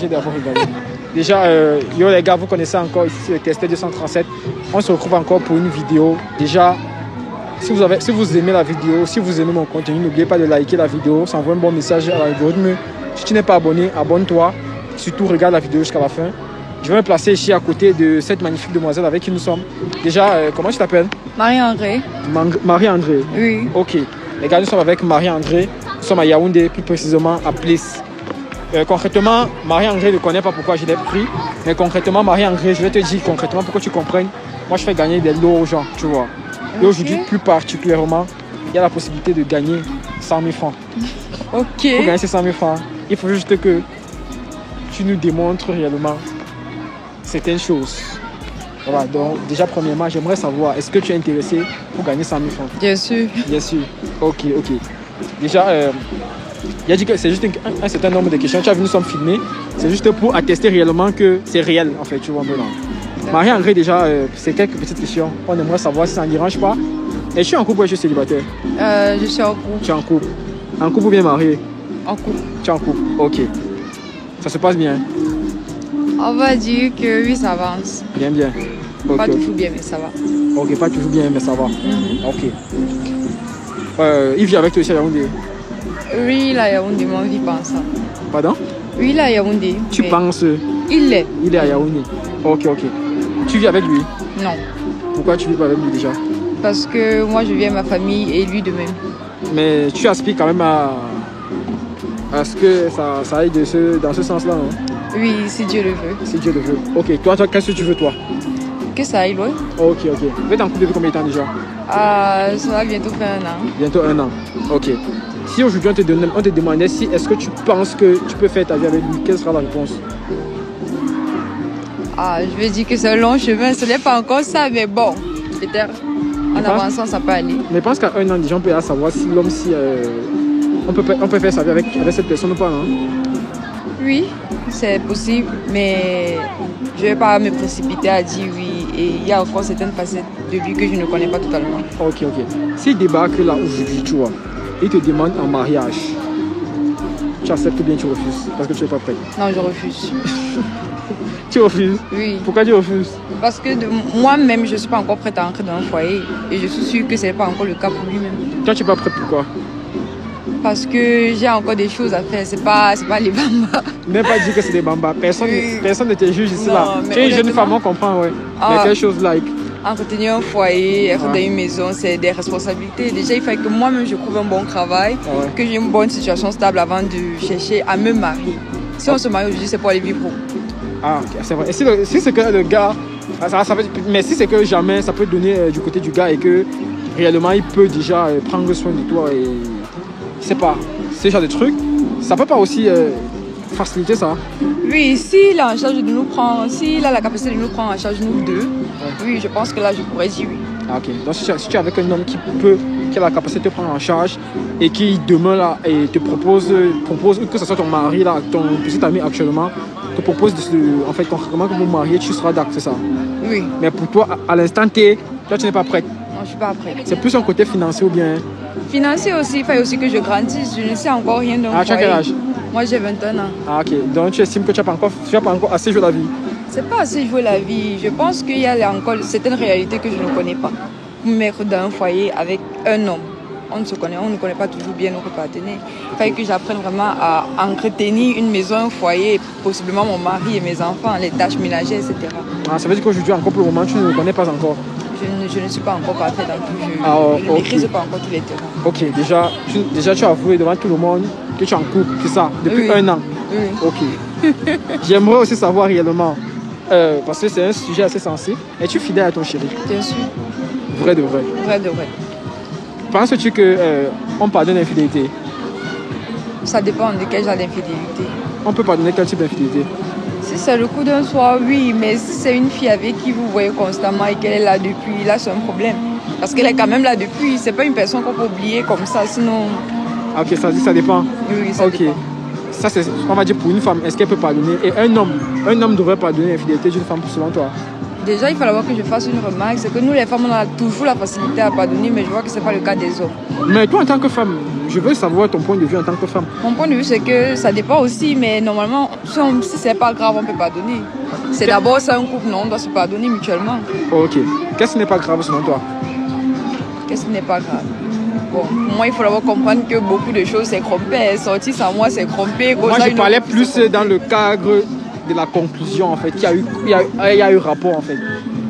J'ai d'abord regardé. Déjà, yo les gars, vous connaissez encore ici le Testé 237. On se retrouve encore pour une vidéo. Déjà, si vous aimez la vidéo, si vous aimez mon contenu, n'oubliez pas de liker la vidéo. Ça envoie un bon message à l'algorithme. Si tu n'es pas abonné, abonne-toi. Surtout, regarde la vidéo jusqu'à la fin. Je vais me placer ici à côté de cette magnifique demoiselle avec qui nous sommes. Déjà, comment tu t'appelles? Marie-André. Marie-André. Oui. Ok. Les gars, nous sommes avec Marie-André. Nous sommes à Yaoundé, plus précisément à Place. Concrètement, Marie-André ne connaît pas pourquoi je l'ai pris. Mais concrètement, Marie-André, je vais te dire concrètement pour que tu comprennes. Moi, je fais gagner des lots aux gens, tu vois. Et aujourd'hui, plus particulièrement, il y a la possibilité de gagner 100 000 francs. Ok. Pour gagner ces 100 000 francs, il faut juste que tu nous démontres réellement certaines choses. Voilà, donc déjà, premièrement, j'aimerais savoir, est-ce que tu es intéressé pour gagner 100 000 francs? Bien sûr. Bien sûr. Ok. Déjà, il a dit que c'est juste un certain nombre de questions. Tu as vu, nous sommes filmés. C'est juste pour attester réellement que c'est réel, en fait, tu vois, maintenant. Marie-André, déjà, c'est quelques petites questions. On aimerait savoir si ça ne dérange pas. Et je suis en couple ou je suis célibataire? Je suis en couple. Tu es en couple? En couple ou bien marié? En couple. Tu es en couple, ok. Ça se passe bien? On va dire que oui, ça avance. Bien. Okay. Pas toujours bien, mais ça va. Ok, pas toujours bien, mais ça va. Ok. Il vit avec toi ici à Yaoundé? Oui, là, Yaoundé, mon vie pense ça. Pardon? Oui, là, Yaoundé. Tu penses? Il est. Il est à Yaoundé. Ok. Tu vis avec lui? Non. Pourquoi tu vis pas avec lui déjà? Parce que moi, je vis avec ma famille et lui de même. Mais tu aspires quand même à ce que ça aille dans ce sens-là, non? Oui, si Dieu le veut. Si Dieu le veut. Ok, toi, qu'est-ce que tu veux, toi? Que ça aille loin. Ok. Vous êtes en couple depuis combien de temps déjà? Ça va bientôt faire 1 an. Bientôt 1 an. Ok. Si aujourd'hui on te demandait si est-ce que tu penses que tu peux faire ta vie avec lui, quelle sera la réponse? Je vais dire que c'est un long chemin, ce n'est pas encore ça, mais bon, peut-être en avançant, ça peut aller. Mais je pense qu'à 1 an, déjà, on peut savoir si l'homme, on peut faire sa vie avec cette personne ou pas, non? Oui, c'est possible, mais je ne vais pas me précipiter à dire oui. Et il y a encore certaines facettes de lui que je ne connais pas totalement. Ok. S'il débarque là aujourd'hui, tu vois, il te demande en mariage, tu acceptes ou bien tu refuses? Parce que tu n'es pas prête. Non, je refuse. Tu refuses? Oui. Pourquoi tu refuses? Parce que moi-même, je ne suis pas encore prête à entrer dans un foyer. Et je suis sûre que ce n'est pas encore le cas pour lui-même. Toi, tu n'es pas prête, pourquoi? Parce que j'ai encore des choses à faire. C'est pas les bambas. Même pas dire que c'est des bambas. Personne ne te juge ici, non, là. Tu es une jeune femme, on comprend, ouais. Mais quelque chose like. Entretenir un foyer, être dans une maison, c'est des responsabilités. Déjà, il faut que moi-même je trouve un bon travail, que j'ai une bonne situation stable avant de chercher à me marier. Si on se marie aujourd'hui, c'est pour aller vivre. Ok, c'est vrai. Et si c'est que le gars, mais si c'est que jamais ça peut donner du côté du gars et que réellement il peut déjà prendre soin de toi et je sais pas, ce genre de trucs, ça peut pas aussi faciliter ça? Oui, s'il a en charge de nous prendre, s'il a la capacité de nous prendre en charge nous deux, oui, je pense que là je pourrais dire oui. Ok, donc si tu es avec un homme qui a la capacité de te prendre en charge et qui demain là et te propose que ce soit ton mari là, ton petit ami actuellement, te propose en fait concrètement que vous vous mariez, tu seras d'accord, c'est ça? Oui. Mais pour toi, à l'instant T, toi tu n'es pas prête? Non, je suis pas prête. C'est plus un côté financier ou bien? Financier aussi, il faut aussi que je grandisse, je ne sais encore rien d'un foyer. Tu as quel âge? Moi j'ai 21 ans. Ok, donc tu estimes que tu n'as pas encore assez joué la vie? C'est pas assez jouer la vie, je pense qu'il y a encore certaines réalités que je ne connais pas. Pour me mettre dans un foyer avec un homme, on ne connaît pas toujours bien notre partenaire. Il fallait que j'apprenne vraiment à entretenir une maison, un foyer, possiblement mon mari et mes enfants, les tâches ménagères, etc. Ça veut dire qu'aujourd'hui, encore pour le moment, tu ne le connais pas encore? Je ne suis pas encore parfaite dans tout. Je ne maîtrise pas encore tous les terrains. Ok, déjà tu as avoué devant tout le monde que tu es en couple, c'est ça? Depuis 1 an? Oui. Ok. J'aimerais aussi savoir réellement, parce que c'est un sujet assez sensible, es-tu fidèle à ton chéri? Bien sûr. Vrai de vrai? Vrai de vrai. Penses-tu qu'on pardonne l'infidélité? Ça dépend de quel genre d'infidélité. On peut pardonner quel type d'infidélité? Si c'est le coup d'un soir, oui, mais si c'est une fille avec qui vous voyez constamment et qu'elle est là depuis, là c'est un problème. Parce qu'elle est quand même là depuis, c'est pas une personne qu'on peut oublier comme ça, sinon... Ok, ça dépend. Oui, ça dépend. Ça c'est, on va dire pour une femme, est-ce qu'elle peut pardonner? Et un homme devrait pardonner l'infidélité d'une femme selon toi? Déjà, il faut d'abord que je fasse une remarque. C'est que nous, les femmes, on a toujours la facilité à pardonner, mais je vois que ce n'est pas le cas des hommes. Mais toi, en tant que femme, je veux savoir ton point de vue en tant que femme. Mon point de vue, c'est que ça dépend aussi, mais normalement, si c'est pas grave, on peut pardonner. C'est d'abord ça un couple, non, on doit se pardonner mutuellement. Ok. Qu'est-ce qui n'est pas grave selon toi? Qu'est-ce qui n'est pas grave? Bon, pour moi, il faut d'abord comprendre que beaucoup de choses, c'est trompé. Sortir sans moi, c'est trompé. Moi, je parlais plus dans le cadre de la conclusion, en fait. Il y a eu rapport, en fait.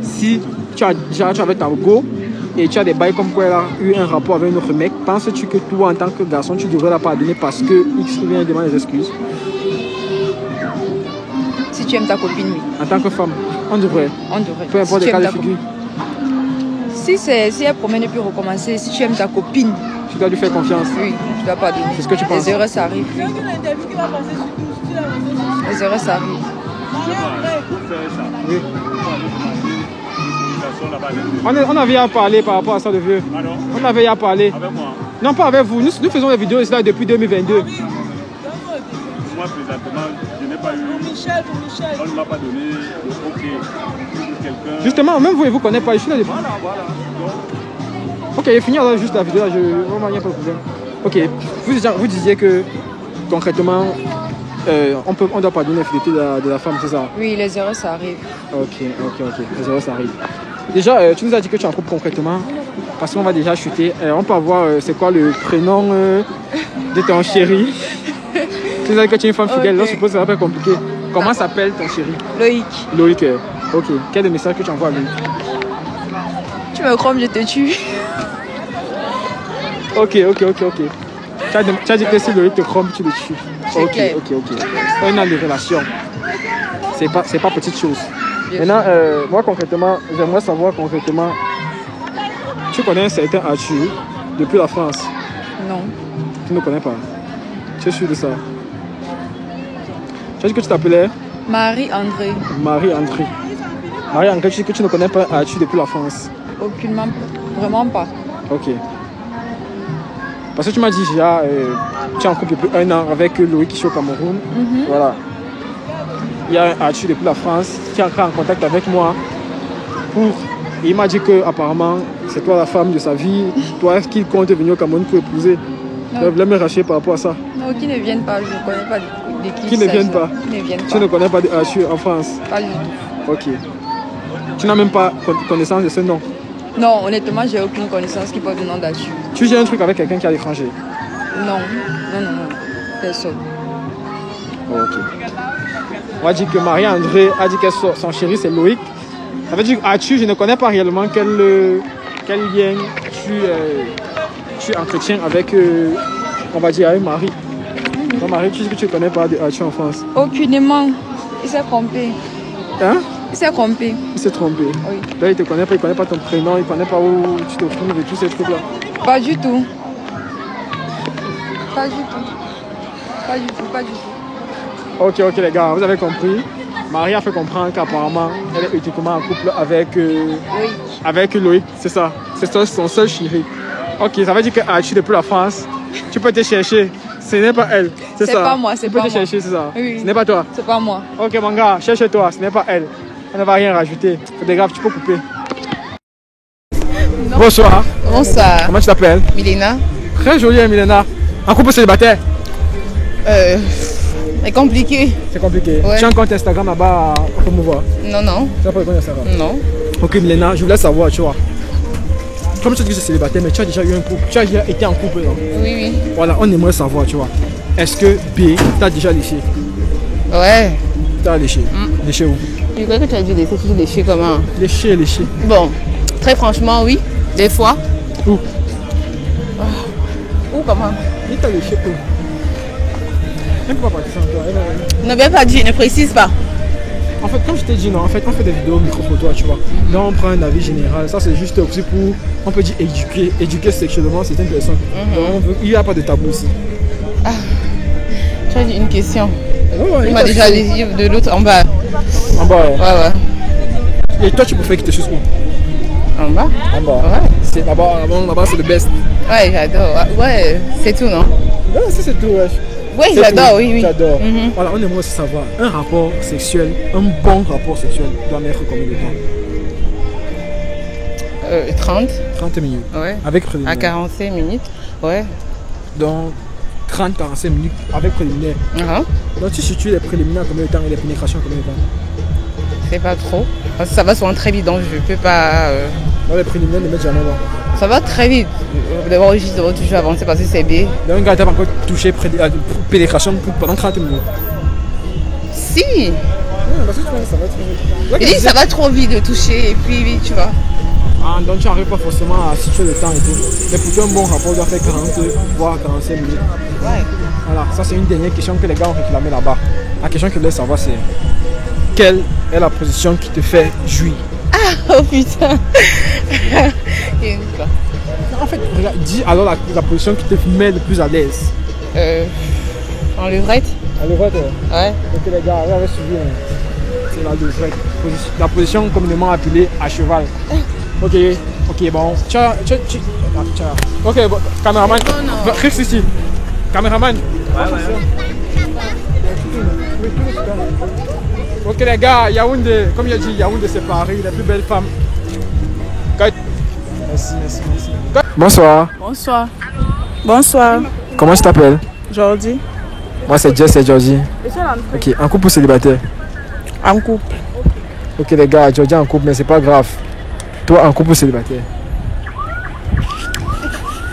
Si tu avais ta go et tu as des bails comme quoi elle a eu un rapport avec un autre mec, penses-tu que toi, en tant que garçon, tu devrais la pardonner parce que X ou bien demande des excuses? Si tu aimes ta copine, oui. En tant que femme, on devrait. On devrait. Peu importe les cas de figure. Si elle promet ne plus recommencer, si tu aimes ta copine, tu dois lui faire confiance. Oui, tu dois pardonner. C'est ce que tu penses? Les erreurs, ça arrive. Les erreurs, ça arrive. Oui. On avait à parler par rapport à ça de vieux. On avait à parler. Avec moi? Non, pas avec vous. Nous faisons des vidéos ici là depuis 2022. Moi, présentement, je n'ai pas eu. On ne m'a pas donné le OK pour quelqu'un. Justement, même vous, et vous ne connaissez pas. Je suis là depuis. Voilà. Ok, fini alors juste la vidéo là. Vraiment, il n'y a pas de problème. Ok, vous disiez que concrètement, on doit pardonner l'infidélité de la femme, c'est ça? Oui, les erreurs, ça arrive. Ok. Les erreurs, ça arrive. Déjà, tu nous as dit que tu es en couple concrètement. Parce qu'on va déjà chuter. On peut avoir, c'est quoi le prénom de ton chéri? Tu nous as dit que tu es une femme fidèle. Là, je suppose que ça va pas être compliqué. Comment s'appelle ton chéri? Loïc. Ok. Quel est le message que tu envoies à Loïc? Tu me crois, je te tue. Ok. Tu as dit que si Loïc te chrome, tu le tues. Ok. Un an de relation. C'est pas petite chose. Maintenant, moi concrètement, j'aimerais savoir concrètement, tu connais un certain Arthur depuis la France? Non. Tu ne connais pas? Tu es sûr de ça? Tu as dit que tu t'appelais? Marie-André. Marie-André, tu dis que tu ne connais pas Arthur depuis la France? Aucunement, vraiment pas. Ok. Parce que tu m'as dit déjà, tu es en couple depuis 1 an avec Loïc qui est au Cameroun. Voilà. Il y a un Arthur depuis la France qui est entré en contact avec moi il m'a dit que apparemment c'est toi la femme de sa vie, toi qu'il compte venir au Cameroun pour épouser. Je voulais me racheter par rapport à ça. Non, qui ne viennent pas, je ne connais pas de qui. Qui ne viennent pas? Qui ne viennent pas. Tu ne connais pas d'Arthur en France? Pas du tout. Ok. Tu n'as même pas connaissance de ce nom? Non, honnêtement, j'ai aucune connaissance qui porte le nom d'Arthur. Tu gères un truc avec quelqu'un qui est à l'étranger? Non. Personne. Ok. On a dit que Marie-André a dit que son chéri c'est Loïc. Ça veut dire qu'Arthur, je ne connais pas réellement quel lien tu entretiens avec, on va dire, avec Marie. Donc Marie, tu dis que tu ne connais pas d'Arthur en France? Aucunement. Il s'est trompé. Hein? Il s'est trompé. Il s'est trompé? Oui. Là, il ne te connaît pas, il ne connaît pas ton prénom, il ne connaît pas où tu te trouves et tous ces trucs-là? Pas du tout. Ok les gars, vous avez compris. Marie a fait comprendre qu'apparemment elle est uniquement en couple avec Loïc, c'est ça. C'est son seul chéri. Ok, ça veut dire que Arthur depuis la France, tu peux te chercher. Ce n'est pas elle, c'est ça. C'est pas moi, c'est pas moi. Tu peux te chercher, c'est ça. Oui. Ce n'est pas toi. C'est pas moi. Ok mon gars, cherche-toi, ce n'est pas elle. On ne va rien rajouter. C'est pas grave, tu peux couper. Non. Bonsoir. Bonsoir. Comment tu t'appelles? Milena. Très jolie, Milena. En couple célibataire? C'est compliqué. C'est compliqué. Ouais. Tu as un compte Instagram là-bas à promouvoir? Non. Tu n'as pas de compte Instagram? Non. Ok Milena, je voulais savoir, tu vois. Comme tu dis que tu es célibataire, mais tu as déjà eu un couple. Tu as déjà été en couple, non? Oui. Voilà, on aimerait savoir, tu vois. Est-ce que B t'a déjà léché? Ouais. T'as léché? Léché où? Je crois que tu as dû laisser, tu as léché comment? Léché. Bon, très franchement, oui. Des fois. Où? Où comment? Il t'a léché où? Elle ne peut pas partir sans toi. Ne viens pas dire, ne précise pas. En fait, comme je t'ai dit, non, en fait, on fait des vidéos micro-photos, tu vois. Là, on prend un avis général. Ça, c'est juste aussi pour, on peut dire, éduquer sexuellement certaines personnes. Donc, il n'y a pas de tabou ici. Ah, tu as dit une question. Ouais, il m'a déjà dit de l'autre en bas. En bas, Ouais. Et toi, tu préfères qu'il te suce où? En bas. En bas. Ouais. Là-bas, c'est le best. Ouais, j'adore. Ouais, c'est tout, non? Ouais, c'est tout, ouais. Oui, j'adore, oui. J'adore. Voilà, on aimerait aussi savoir, un rapport sexuel, un bon rapport sexuel doit mettre combien de temps? 30. 30 minutes. Ouais. Avec préliminaire. À 45 minutes. Ouais. Donc 30-45 minutes avec préliminaire. Donc tu situes les préliminaires combien de temps et les pénétrations combien de temps? C'est pas trop. Parce que ça va souvent très vite, donc je peux pas. Non, les préliminaires ne mettent jamais là. Ça va très vite. D'abord, juste toujours avancer parce que c'est bien. Donc un gars t'a pas encore touché pénétration pendant 30 minutes. Si. Ouais, parce que tu vois, ça va très vite. Je dis ça va trop vite de toucher et puis vite, tu vois. Ah, donc tu n'arrives pas forcément à situer le temps et tout. Mais pour toi, un bon rapport doit faire 40 voire 45 minutes. Ouais. Voilà, ça c'est une dernière question que les gars ont réclamé là-bas. La question que je voulais savoir c'est quelle est la position qui te fait jouir? Oh putain. En fait, regarde, dis alors la position qui te met le plus à l'aise. En levrette. La levrette? Ouais. Ok les gars, on va suivre. C'est la levrette. La position communément appelée à cheval. Ok, bon. Ok, bon, caméraman. Reste ici. Caméraman. Ok les gars, Yaoundé, comme il a dit, Yaoundé c'est Paris, les plus belles femmes. Merci. Bonsoir. Bonsoir. Comment tu t'appelles? Jordi. Moi c'est Jess et Georgie. Ok, en couple ou célibataire? En couple. Ok les gars, Georgie en couple mais c'est pas grave. Toi en couple ou célibataire?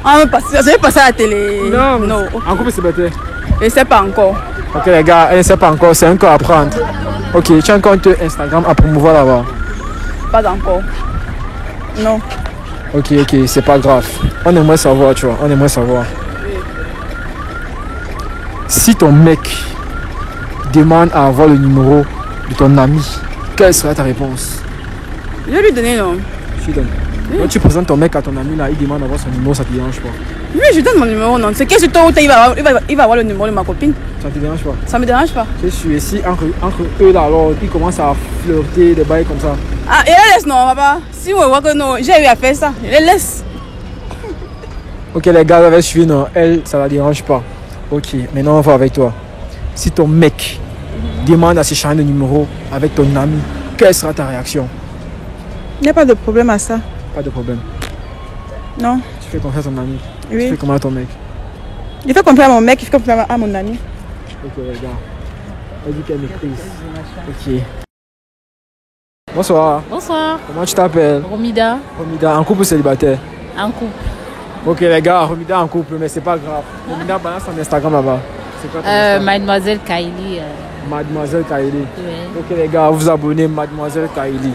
Vous avez passé à la télé? Non. En couple ou célibataire? Je ne sais pas encore. Ok les gars, elle ne sait pas encore, c'est encore à prendre. Ok, tu as un compte Instagram à promouvoir là-bas? Pas encore. Non. Ok, c'est pas grave. On aimerait savoir, tu vois, Si ton mec demande à avoir le numéro de ton ami, quelle sera ta réponse? Je vais lui donner, non. Tu donnes. Quand tu présentes ton mec à ton ami là, il demande d'avoir son numéro, ça te dérange pas? Oui, je donne mon numéro, non. C'est qu'est-ce que il va avoir le numéro de ma copine. Ça te dérange pas? Ça me dérange pas. Je suis ici entre eux là, alors ils commencent à flirter, des bails comme ça. Ah, et elle laisse, non, papa. Si on voit que non, j'ai eu à faire ça, je les laisse. Ok les gars, avec suivi, non, elle, ça la dérange pas. Ok, maintenant on va avec toi. Si ton mec demande à s'échanger de numéro avec ton ami, quelle sera ta réaction? Il n'y a pas de problème à ça. Pas de problème. Non. Tu fais confiance à ton ami? Oui. Tu fais comment à ton mec? Il fait confiance à mon mec, il fait confiance à mon ami. Ok les gars, elle dit qu'elle maîtrise. Ok. Bonsoir. Bonsoir. Comment tu t'appelles? Romida. Romida, en couple ou célibataire? En couple. Ok les gars, Romida en couple, mais c'est pas grave. Romida balance son Instagram là-bas. C'est quoi ton Instagram? Mademoiselle Kaili. Mademoiselle Kaili. Ouais. Ok les gars, vous abonnez Mademoiselle Kaili.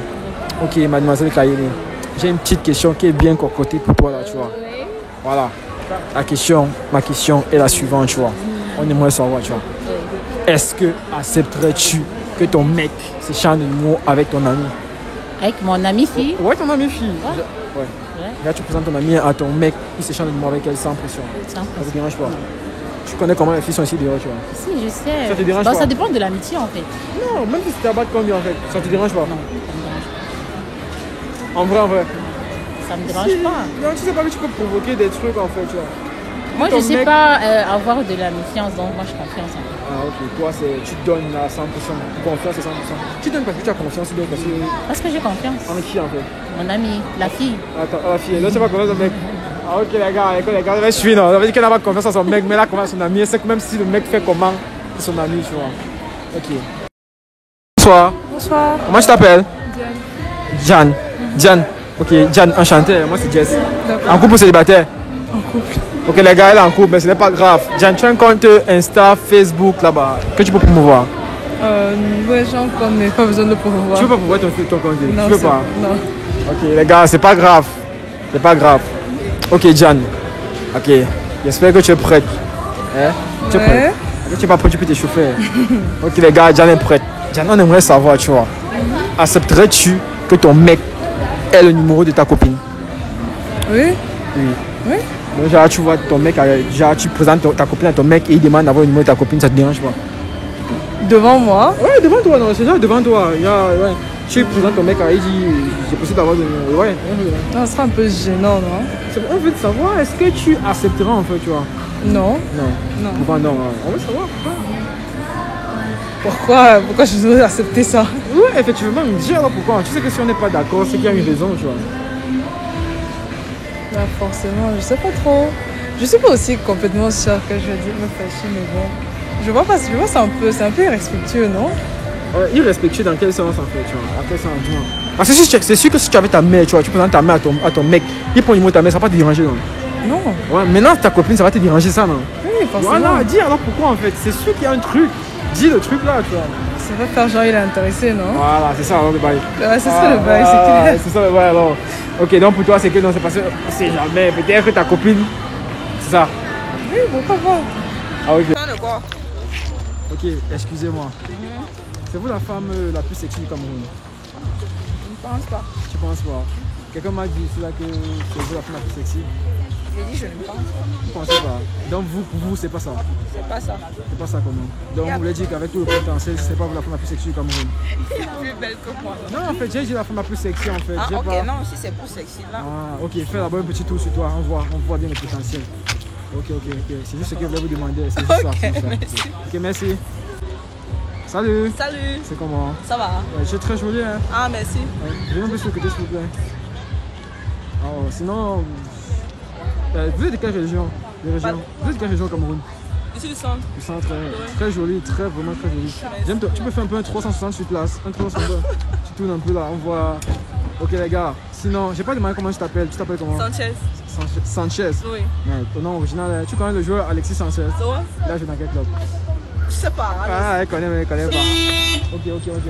Ok Mademoiselle Kaili. J'ai une petite question qui est bien concoctée pour toi là, tu vois. Voilà. Ma question est la suivante, tu vois. On aimerait savoir, tu vois. Est-ce que accepterais-tu que ton mec s'échange de numéro avec ton ami? Avec mon ami fille. Ouais, ton ami fille. Ouais. Là, tu présentes ton ami à ton mec, il s'échange de numéro avec elle sans pression. Sans Ça te dérange pas? Tu connais comment les filles sont ici dehors, tu vois. Si, je sais. Ça te dérange Bon, pas? ça dépend de l'amitié en fait. Non, même si c'était à battre combien en fait, ça te dérange pas? Non, ça me dérange pas. En vrai. Ça me dérange pas. Non, tu sais pas que tu peux provoquer des trucs en fait, tu vois. Moi, Ton je sais mec- pas avoir de la méfiance, donc moi, je confiance en fait. Ah ok, toi tu donnes à 100%, confiance à 100%. Tu donnes parce que tu as confiance ou bien parce que... Parce que j'ai confiance. En qui en fait? Mon ami, la fille. Attends, la fille, là tu n'as pas confiance au mec. Ah ok les gars, je suis non. Ça veut dire qu'elle n'a pas confiance à son mec, mais elle a confiance à son ami. C'est que même si le mec fait comment, c'est son ami, tu vois. Ok. Bonsoir. Bonsoir. Comment tu t'appelles? Diane. Diane. Ok, Diane, enchanté. Moi c'est Jess. En couple ou célibataire? En couple. Ok les gars, elle est en couple, mais ce n'est pas grave. Diane, tu as un compte Insta, Facebook là-bas que tu peux promouvoir? Ouais, j'ai encore, mais pas besoin de promouvoir. Tu veux pas promouvoir ton compte? Non, tu veux pas? Non. Ok les gars, c'est pas grave. C'est pas grave. Ok Diane. Ok. J'espère que tu es prête. Hein? Tu es prête? Ok, tu n'es pas prête, tu peux t'échauffer. Ok les gars, Diane est prête. Diane, on aimerait savoir, tu vois. Accepterais-tu que ton mec ait le numéro de ta copine? Oui. Oui. Donc genre tu vois ton mec, genre tu présentes ta copine à ton mec et il demande d'avoir le numéro de ta copine, ça te dérange pas? Devant moi. Ouais, devant toi, non, c'est genre devant toi. Ouais. Tu présentes ton mec, il dit j'ai possible d'avoir le numéro. Ouais. Non, ce sera un peu gênant, non? On veut savoir, est-ce que tu accepteras en fait, tu vois? Non. Non. Non. Pourquoi non? On veut savoir pourquoi. Pourquoi je dois accepter ça? Oui, effectivement, dis alors pourquoi. Tu sais que si on n'est pas d'accord, c'est qu'il y a une raison, tu vois. Bah forcément, je sais pas trop. Je suis pas aussi complètement sûre que je vais dire me fâcher, mais bon. Je vois c'est un peu irrespectueux, non? Irrespectueux dans quel sens en fait, tu vois? À quel sens, dis-moi. Parce que c'est sûr que si tu avais ta mère, tu vois, tu présentes ta mère à ton mec, il prend le numéro de ta mère, ça va pas te déranger, non? Non. Ouais, maintenant ta copine, ça va te déranger ça, non? Oui, forcément. Voilà, dis alors pourquoi en fait. C'est sûr qu'il y a un truc. Dis le truc là, tu vois. Ça va faire genre il est intéressé, non? Voilà, c'est ça alors le bail. Ouais, c'est ça le bail, c'est clair. C'est ça le bail alors. Ok, donc pour toi, c'est que non, c'est parce que c'est jamais. Peut-être que ta copine. C'est ça. Oui, pourquoi pas? Ah, ok. De quoi? Ok, excusez-moi. C'est vous la femme la plus sexy du Cameroun? Je ne pense pas. Tu penses pas? Quelqu'un m'a dit c'est là que c'est vous la femme la plus sexy? J'ai dit je ne pense pas. Vous pensez pas? Donc vous, pour vous, c'est pas ça? C'est pas ça. C'est pas ça comment? Donc vous voulez dire qu'avec tout le potentiel, c'est pas vous la femme la plus sexy du Cameroun? Plus belle que moi. Non, en fait, j'ai dit la femme la plus sexy en fait. Ah J'ai ok, pas... non, si c'est plus sexy là. Ah, ok, fais d'abord un petit tour sur toi, on voit bien le potentiel. Ok. C'est juste ce que je voulais vous demander. C'est juste ça. C'est ça. Merci. Ok, merci. Salut. Salut. C'est comment? Ça va? Ouais, je suis très joli, hein. Ah, merci. Ouais. Viens un peu sur le côté, s'il vous plaît. Oh, sinon, vous êtes de quelle région? Vous êtes de quelle région au Cameroun? Ici du centre. Du centre, très joli, vraiment très joli. J'aime, tu peux faire un peu un 360 sur place. Un 360. Tu tournes un peu là, on voit. Ok les gars, sinon, j'ai pas demandé comment tu t'appelles. Tu t'appelles comment? Sanchez. Sanchez. Oui. Ouais, ton nom original, tu connais le joueur Alexis Sanchez? Ouais. Là, je suis dans quel club? Je sais pas. Ah, elle connaît, mais elle connaît pas. Ok.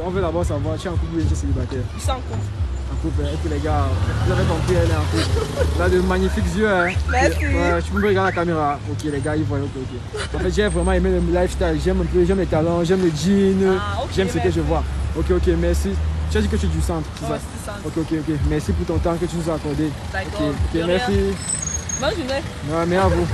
On veut d'abord savoir, tu es en couple ou tu es célibataire? Je suis en couple. En couple, et puis les gars, vous avez compris, elle est en couple. Elle a de magnifiques yeux, hein. Merci. Ouais, tu peux me regarder la caméra. Ok, les gars, ils voient, ok. En fait, j'ai vraiment aimé le lifestyle, j'aime les talents, j'aime le jean, j'aime ce que je vois. Ok, merci. Tu as dit que tu es du centre, c'est ça? Ouais, c'est ça. Ok. Merci pour ton temps que tu nous as accordé. D'accord. Ok, merci. Bonne journée. Ouais, merci à vous.